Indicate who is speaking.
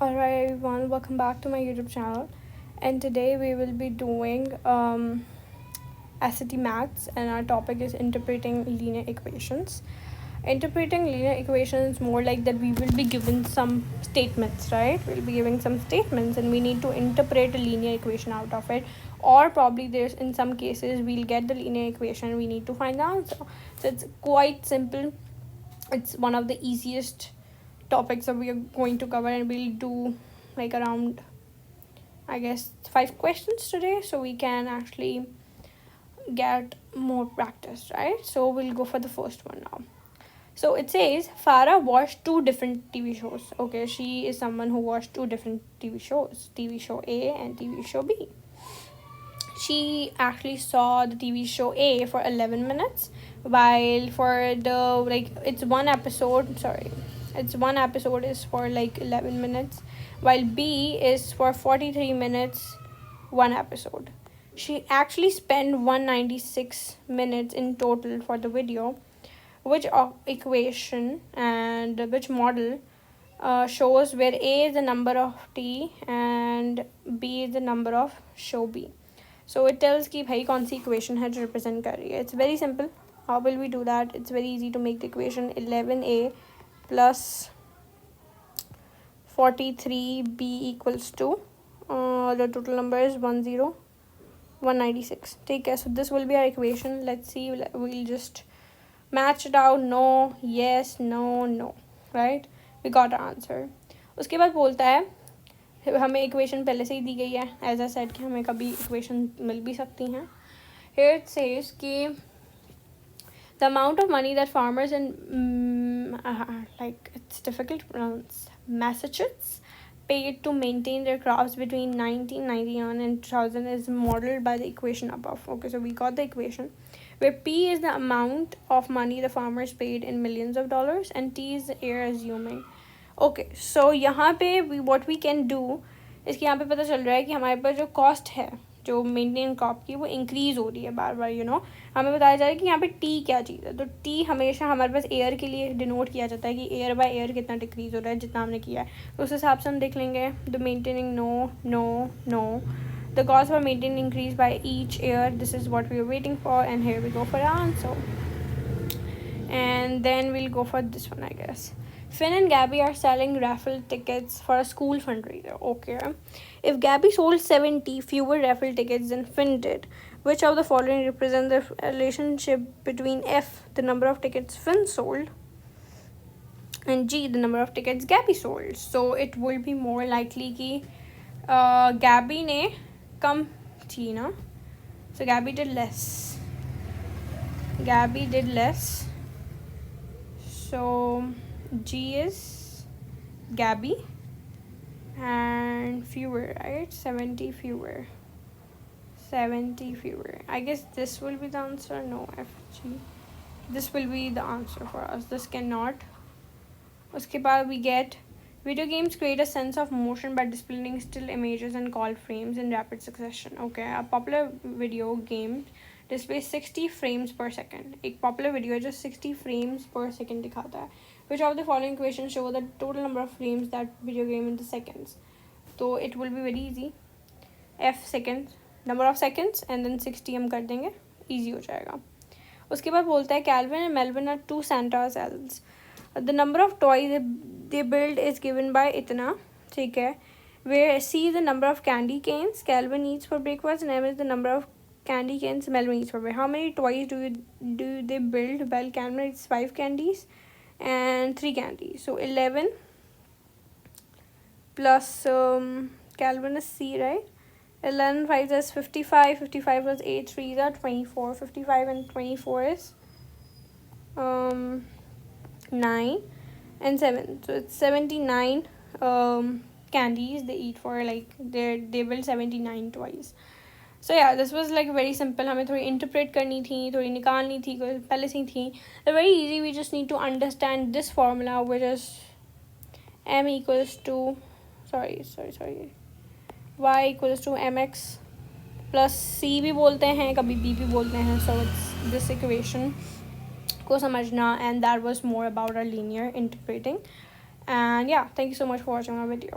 Speaker 1: Alright everyone, welcome back to my YouTube channel, and today we will be doing SAT Maths, and our topic is interpreting linear equations. Interpreting linear equations, more like that we will be given some statements, right? We'll be giving some statements and we need to interpret a linear equation out of it, or probably there's in some cases we'll get the linear equation, we need to find the answer. So it's quite simple. It's one of the easiest topics that we are going to cover, and we'll do like around, I guess, 5 questions today, so we can actually get more practice, right? So we'll go for the first one now. So it says Farah watched 2 different TV shows. Okay, she is someone who watched 2 different TV shows, TV show A and TV show B. She actually saw the TV show A for 11 minutes, while for the it's one episode is for like 11 minutes, while B is for 43 minutes, one episode. She actually spent 196 minutes in total for the video. Which equation and which model shows where A is the number of T and B is the number of show B? So it tells कि भाई कौन सी equation है जो represent कर रही है. It's very simple. How will we do that? It's very easy to make the equation 11A plus 43B equals to the total number is 196. ठीक है, so this will be our equation. Let's see, we'll just match it out. No, yes, no, right? We got our answer. उसके बाद बोलता है हमें equation पहले से ही दी गई है, एज अ सेट कि हमें कभी इक्वेशन मिल भी सकती हैं. Here it says कि the amount of money that farmers in it's difficult to pronounce, Massachusetts paid to maintain their crops between 1991 and 2000 is modeled by the equation above. Okay, so we got the equation where P is the amount of money the farmers paid in millions of dollars and T is the air assuming. Okay, so यहाँ पे what we can do इसके यहाँ पे पता चल रहा है कि हमारे पास जो कॉस्ट है जो मेंटेन क्रॉप की वो इंक्रीज़ हो रही है बार बार. हमें बताया जा रहा है कि यहाँ पे टी क्या चीज़ है. तो टी हमेशा हमारे पास एयर के लिए डिनोट किया जाता है कि एयर बाय एयर कितना डिक्रीज़ हो रहा है जितना हमने किया है. तो उस हिसाब से हम देख लेंगे the maintaining no the cost for maintaining increased by each year. This is what we are waiting for, and here we go for the answer. And then we'll go for this one, I guess. Finn and Gabby are selling raffle tickets for a school fundraiser. Okay, if Gabby sold 70 fewer raffle tickets than Finn did, which of the following represent the relationship between F, the number of tickets Finn sold, and G, the number of tickets Gabby sold? So it will be more likely कि Gabby ने कम थी ना, so Gabby did less. So G is Gabby and fewer, right? 70 fewer. I guess this will be the answer. No, FG. This will be the answer for us. This cannot. उसके बाद we get video games create a sense of motion by displaying still images and call frames in rapid succession. Okay, a popular video game displays 60 frames per second. एक popular video जो 60 frames per second दिखाता है. Which of the following equations show the total number of frames that video game in the seconds? So it will be very easy. F seconds, number of seconds, and then 60 हम कर देंगे, easy हो जाएगा. उसके बाद बोलता है Calvin and Melvin are 2 Santa's elves. The number of toys they build is given by इतना, ठीक है. Where C is the number of candy canes Calvin eats for breakfast, and M is the number of candy canes Melvin eats for breakfast. How many toys do they build? Well, Calvin eats 5 candies and 3 candies. So 11 plus Calvin is C, right? 11 5 is 55. 55 plus 8 3 are 24. 55 and 24 is 9 and 7. So it's 79 candies they eat for, they build 79 toys. So yeah, this was very simple. हमें थोड़ी interpret करनी थी, थोड़ी निकालनी थी, पहले से ही थी. They're very easy. We just need to understand this formula, which is m equals to y equals to mx plus c भी बोलते हैं, कभी b भी बोलते हैं. So it's this equation को समझना, and that was more about our linear interpreting. And yeah, thank you so much for watching my video.